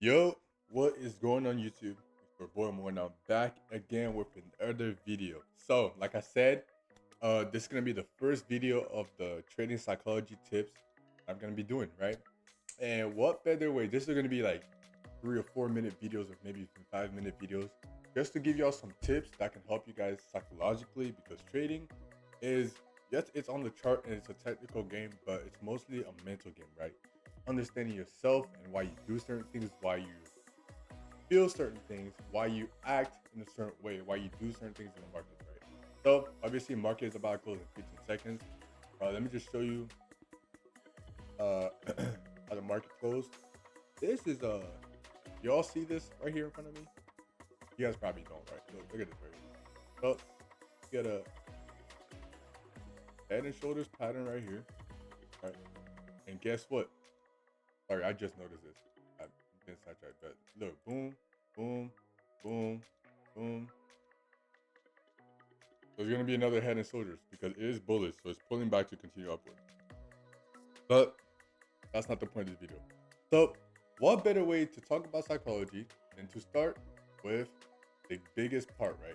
Yo, what is going on YouTube? It's your boy Mo, and I'm back again with another video. So, like I said, this is gonna be the first video of the trading psychology tips I'm gonna be doing, right? And what better way? This is gonna be like 3 or 4 minute videos, or maybe even 5 minute videos, just to give y'all some tips that can help you guys psychologically. Because trading is, yes, it's on the chart and it's a technical game, but it's mostly a mental game, right? Understanding yourself and why you do certain things, why you feel certain things, why you act in a certain way, why you do certain things in the market, right? So obviously, market is about closing 15 seconds. Let me just show you uh, how the market closed. This is y'all see this right here in front of me? You guys probably don't, right? Look at this right here. So you got a head and shoulders pattern right here, right? And guess what? Sorry, I just noticed this. I've been sidetracked, but look, boom, boom, boom, boom. There's gonna be another head and shoulders because it is bullish, so it's pulling back to continue upward. But that's not the point of this video. So, what better way to talk about psychology than to start with the biggest part, right?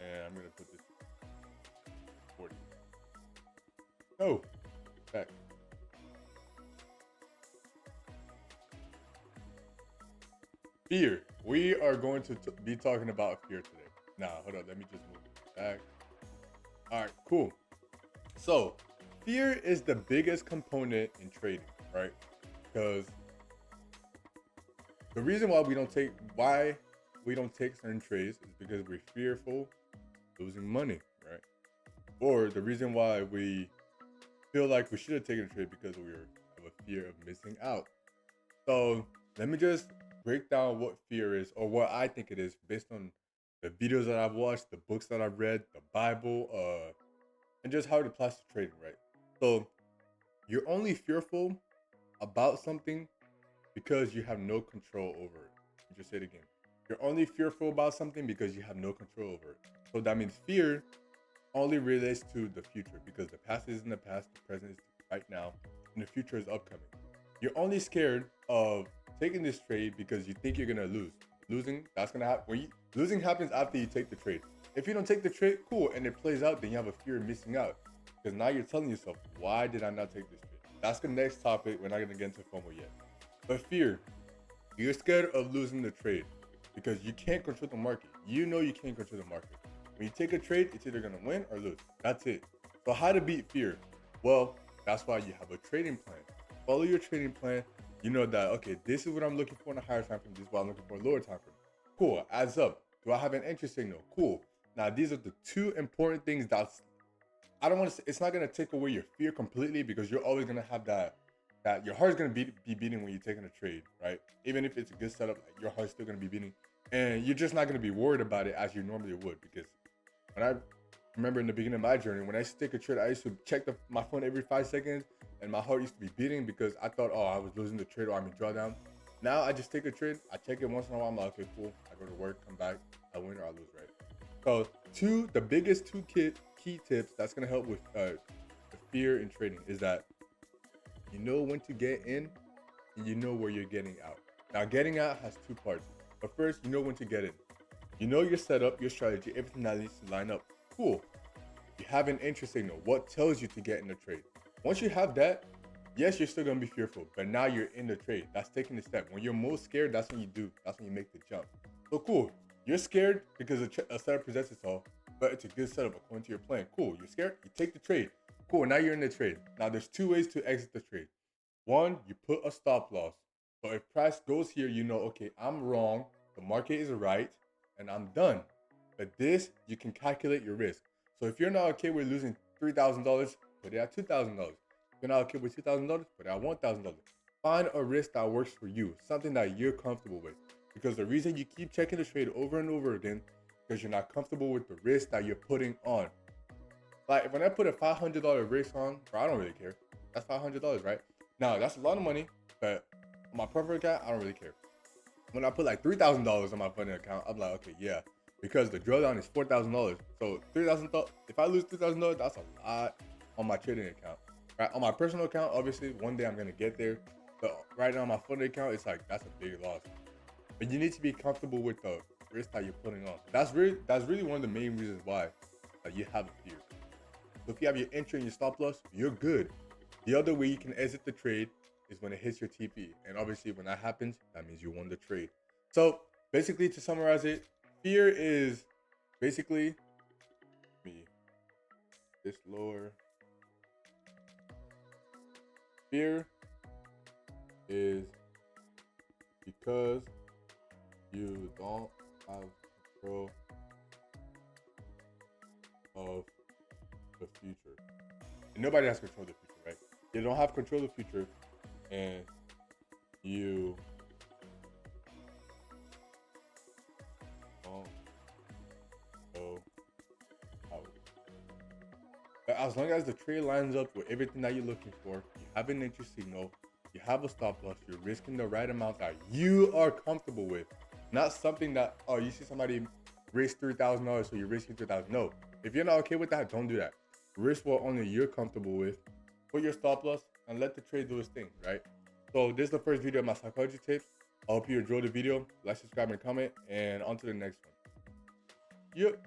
And I'm gonna put this 40. Oh, back. Fear. We are going to be talking about fear today. Nah, hold on. Let me just move it back. All right, cool. So, fear is the biggest component in trading, right? Because the reason why we don't take certain trades is because we're fearful losing money, right? Or the reason why we feel like we should have taken a trade because we have a fear of missing out. So let me just break down what fear is, or what I think it is, based on the videos that I've watched, the books that I've read, the Bible, and just how it applies to trading, right? So you're only fearful about something because you have no control over it. Let me just say it again. You're only fearful about something because you have no control over it. So that means fear only relates to the future, because the past is in the past, the present is right now, and the future is upcoming. You're only scared of taking this trade because you think you're gonna lose. Losing, that's gonna happen. Losing happens after you take the trade. If you don't take the trade, cool, and it plays out, then you have a fear of missing out. Because now you're telling yourself, why did I not take this trade? That's the next topic. We're not gonna get into FOMO yet. But fear, you're scared of losing the trade because you can't control the market. You know you can't control the market. When you take a trade, it's either gonna win or lose. That's it. So how to beat fear? Well, that's why you have a trading plan. Follow your trading plan. You know that, okay, this is what I'm looking for in a higher time frame. This is what I'm looking for in a lower time frame. Cool, adds up. Do I have an entry signal? Cool. Now these are the two important things I don't want to say, it's not gonna take away your fear completely, because you're always gonna have that your heart's gonna be beating when you're taking a trade, right? Even if it's a good setup, like, your heart's still gonna be beating, and you're just not gonna be worried about it as you normally would. Because when I remember in the beginning of my journey, when I used to take a trade, I used to check my phone every 5 seconds, and my heart used to be beating because I thought, oh, I was losing the trade, or I'm in drawdown. Now I just take a trade, I check it once in a while, I'm like, okay, cool. I go to work, come back, I win or I lose, right? So the biggest two key tips that's gonna help with the fear in trading is that you know when to get in and you know where you're getting out. Now, getting out has two parts. But first, you know when to get in. You know your setup, your strategy, everything that needs to line up. Cool. You have an entry signal. What tells you to get in the trade? Once you have that, yes, you're still gonna be fearful, but now you're in the trade. That's taking the step. When you're most scared, that's when you do. That's when you make the jump. So cool. You're scared because a setup presents itself, but it's a good setup according to your plan. Cool. You're scared. You take the trade. Cool. Now you're in the trade. Now there's two ways to exit the trade. One, you put a stop loss. So if price goes here, you know, okay, I'm wrong. The market is right, and I'm done. But this, you can calculate your risk. So if you're not okay with losing $3,000, put it at $2,000. If you're not okay with $2,000, put it at $1,000. Find a risk that works for you, something that you're comfortable with. Because the reason you keep checking the trade over and over again, because you're not comfortable with the risk that you're putting on. Like when I put a $500 risk on, bro, I don't really care. That's $500, right? Now that's a lot of money, but on my preferred account, I don't really care. When I put like $3,000 on my funding account, I'm like, okay, yeah, because the drawdown is $4,000. So $3,000. If I lose $3,000, that's a lot on my trading account, Right? On my personal account, obviously, one day I'm gonna get there. But right now, on my funded account, it's like that's a big loss. But you need to be comfortable with the risk that you're putting on. That's really one of the main reasons why you have a fear. So if you have your entry and your stop loss, you're good. The other way you can exit the trade is when it hits your TP. And obviously when that happens, that means you won the trade. So basically to summarize it, fear is basically me. This lower. Fear is because you don't have control of the future. And nobody has control of the future, right? You don't have control of the future, and you don't know how. But as long as the trade lines up with everything that you're looking for, you have an entry signal, you have a stop loss, you're risking the right amount that you are comfortable with. Not something that, oh, you see somebody risk $3,000, so you're risking $3,000. No, if you're not okay with that, don't do that. Risk what only you're comfortable with. Put your stop loss and let the trade do its thing, right? So this is the first video of my psychology tips. I hope you enjoyed the video. Like, subscribe, and comment, and on to the next one. Yep.